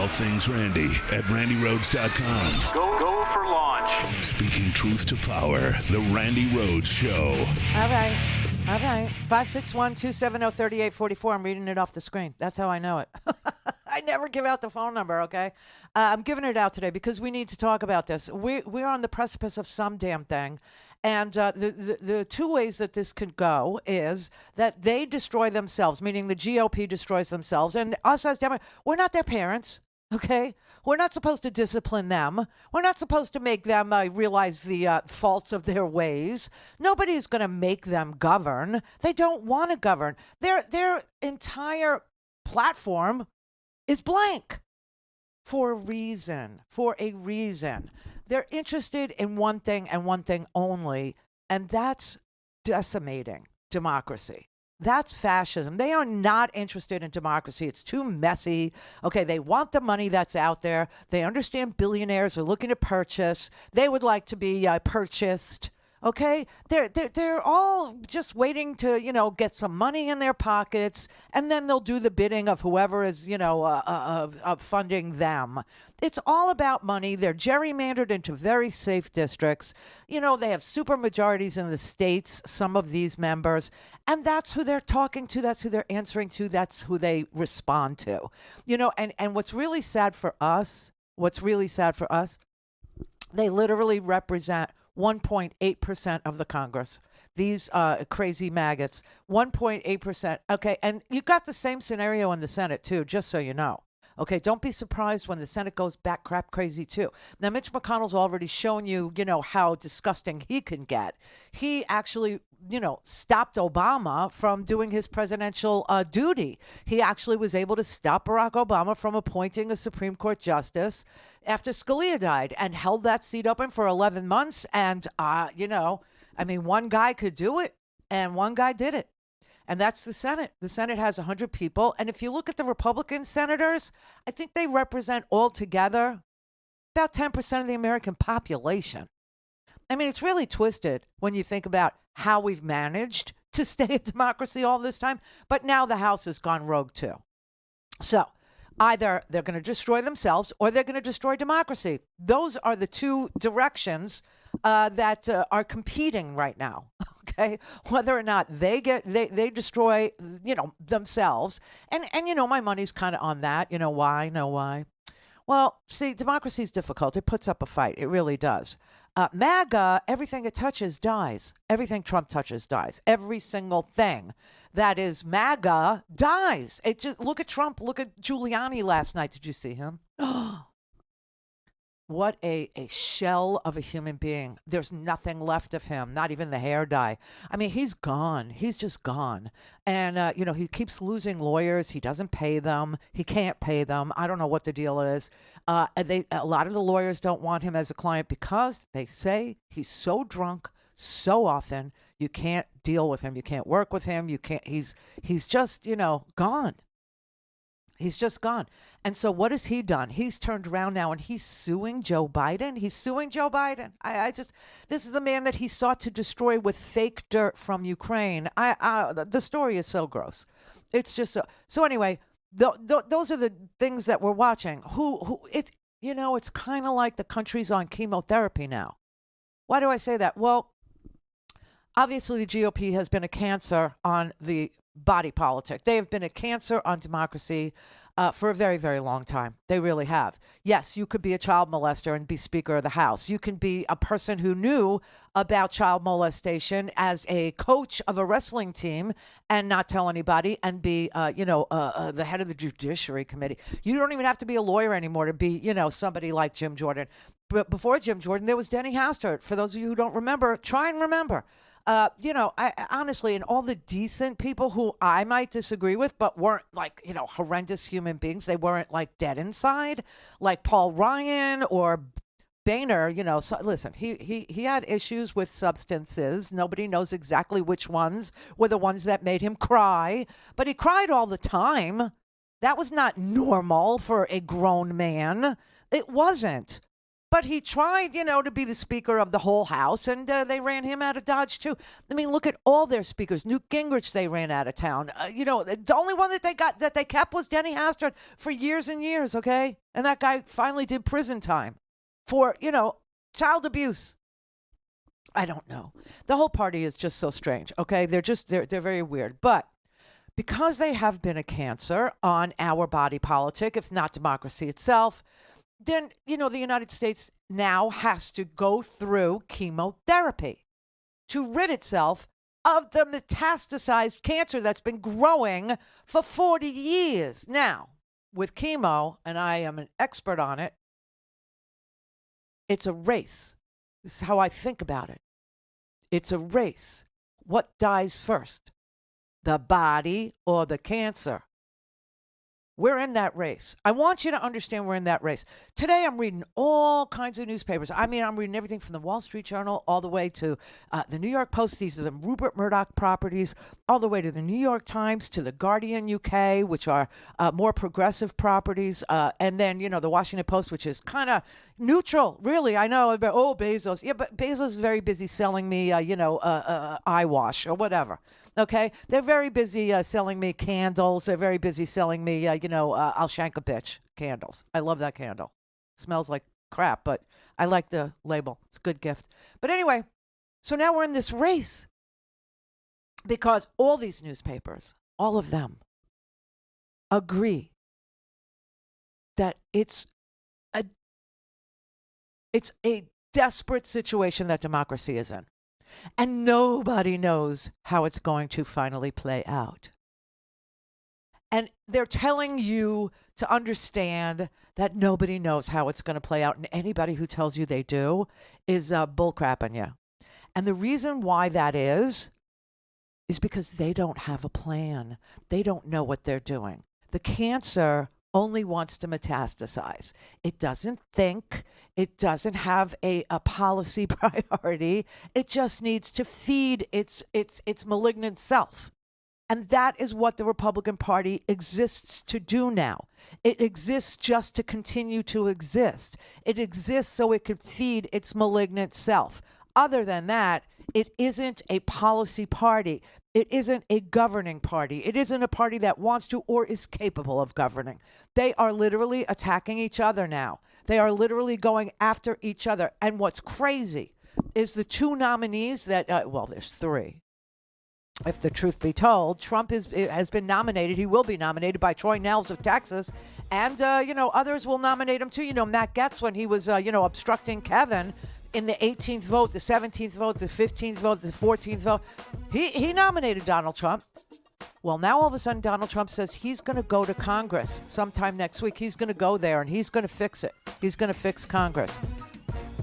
all things Randi at RandiRhodes.com. Go for launch. Speaking truth to power, the Randi Rhodes Show. All right. 561-270-3844. I'm reading it off the screen. That's how I know it. I never give out the phone number, okay? I'm giving it out today because we need to talk about this. We're on the precipice of some damn thing. And the two ways that this could go is that they destroy themselves, meaning the GOP destroys themselves. And us as Democrats, we're not their parents, okay? We're not supposed to discipline them. We're not supposed to make them realize the faults of their ways. Nobody's going to make them govern. They don't want to govern. Their entire platform is blank for a reason, They're interested in one thing and one thing only, and that's decimating democracy. That's fascism. They are not interested in democracy. It's too messy. Okay, they want the money that's out there. They understand billionaires are looking to purchase. They would like to be purchased. Okay, they're all just waiting to, get some money in their pockets, and then they'll do the bidding of whoever is, funding them. It's all about money. They're gerrymandered into very safe districts. They have super majorities in the states, some of these members, and that's who they're talking to. That's who they're answering to. That's who they respond to. And what's really sad for us, they literally represent 1.8% of the Congress. These crazy maggots, 1.8%. Okay, and you got the same scenario in the Senate too, just so you know. Okay, don't be surprised when the Senate goes back crap crazy too. Now, Mitch McConnell's already shown you, how disgusting he can get. He actually, stopped Obama from doing his presidential duty. He actually was able to stop Barack Obama from appointing a Supreme Court justice after Scalia died and held that seat open for 11 months. And, one guy could do it and one guy did it. And that's the Senate. The Senate has 100 people. And if you look at the Republican senators, I think they represent altogether about 10% of the American population. I mean, it's really twisted when you think about how we've managed to stay a democracy all this time. But now the House has gone rogue too. So either they're going to destroy themselves or they're going to destroy democracy. Those are the two directions that are competing right now. Okay, whether or not they destroy, themselves, and my money's kind of on that. Why? Why? Well, see, democracy is difficult. It puts up a fight. It really does. MAGA, everything it touches dies. Everything Trump touches dies. Every single thing that is MAGA dies. It just look at Trump. Look at Giuliani last night. Did you see him? What a shell of a human being. There's nothing left of him, not even the hair dye. I mean, he's gone. He's just gone. And, he keeps losing lawyers. He doesn't pay them. He can't pay them. I don't know what the deal is. A lot of the lawyers don't want him as a client because they say he's so drunk so often. You can't deal with him. You can't work with him. You can't. He's just, gone. He's just gone. And so what has he done? He's turned around now and he's suing Joe Biden. This is the man that he sought to destroy with fake dirt from Ukraine. The story is so gross. It's just so anyway, those are the things that we're watching. It's kind of like the country's on chemotherapy now. Why do I say that? Well, obviously the GOP has been a cancer on the body politic. They have been a cancer on democracy for a very, very long time. They really have. Yes, you could be a child molester and be Speaker of the House. You can be a person who knew about child molestation as a coach of a wrestling team and not tell anybody and be, the head of the Judiciary Committee. You don't even have to be a lawyer anymore to be, somebody like Jim Jordan. But before Jim Jordan, there was Denny Hastert. For those of you who don't remember, try and remember. I honestly, and all the decent people who I might disagree with, but weren't like, horrendous human beings. They weren't like dead inside, like Paul Ryan or Boehner, so listen, he had issues with substances. Nobody knows exactly which ones were the ones that made him cry, but he cried all the time. That was not normal for a grown man. It wasn't. But he tried, to be the Speaker of the whole House, and they ran him out of Dodge, too. I mean, look at all their speakers. Newt Gingrich, they ran out of town. The only one that they kept was Denny Hastert for years and years, okay? And that guy finally did prison time for, child abuse. I don't know. The whole party is just so strange, okay? They're very weird. But because they have been a cancer on our body politic, if not democracy itself, then, the United States now has to go through chemotherapy to rid itself of the metastasized cancer that's been growing for 40 years. Now, with chemo, and I am an expert on it, it's a race. This is how I think about it. It's a race. What dies first? The body or the cancer? We're in that race. I want you to understand we're in that race. Today, I'm reading all kinds of newspapers. I mean, I'm reading everything from the Wall Street Journal all the way to the New York Post. These are the Rupert Murdoch properties, all the way to the New York Times, to the Guardian UK, which are more progressive properties. And then, the Washington Post, which is kind of neutral, really. I know, Bezos. Yeah, but Bezos is very busy selling me, eye wash or whatever. Okay, they're very busy selling me candles. They're very busy selling me, I'll shank a bitch candles. I love that candle. Smells like crap, but I like the label. It's a good gift. But anyway, so now we're in this race because all these newspapers, all of them, agree that it's a desperate situation that democracy is in. And nobody knows how it's going to finally play out. And they're telling you to understand that nobody knows how it's going to play out. And anybody who tells you they do is bullcrapping you. And the reason why that is because they don't have a plan. They don't know what they're doing. The cancer only wants to metastasize. It doesn't think. It doesn't have a policy priority. It just needs to feed its malignant self. And that is what the Republican Party exists to do now. It exists just to continue to exist. It exists so it can feed its malignant self. Other than that, it isn't a policy party. It isn't a governing party. It isn't a party that wants to or is capable of governing. They are literally attacking each other now. They are literally going after each other. And what's crazy is the two nominees that, there's three. If the truth be told, Trump has been nominated. He will be nominated by Troy Nehls of Texas. And, others will nominate him too. Matt Gaetz, when he was, obstructing Kevin in the 18th vote, the 17th vote, the 15th vote, the 14th vote, he nominated Donald Trump. Well, now all of a sudden Donald Trump says he's going to go to Congress sometime next week. He's going to go there and he's going to fix it. He's going to fix Congress.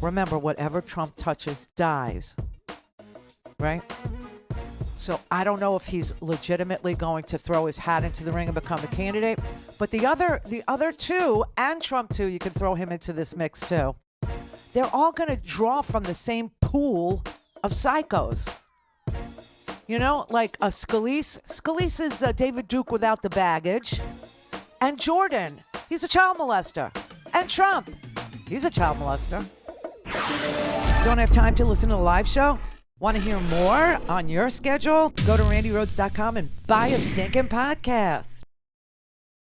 Remember, whatever Trump touches dies, right? So I don't know if he's legitimately going to throw his hat into the ring and become a candidate. But the other two, and Trump too, you can throw him into this mix too. They're all going to draw from the same pool of psychos. Like a Scalise. Scalise is David Duke without the baggage. And Jordan, he's a child molester. And Trump, he's a child molester. Don't have time to listen to the live show? Want to hear more on your schedule? Go to randyrhodes.com and buy a stinking podcast.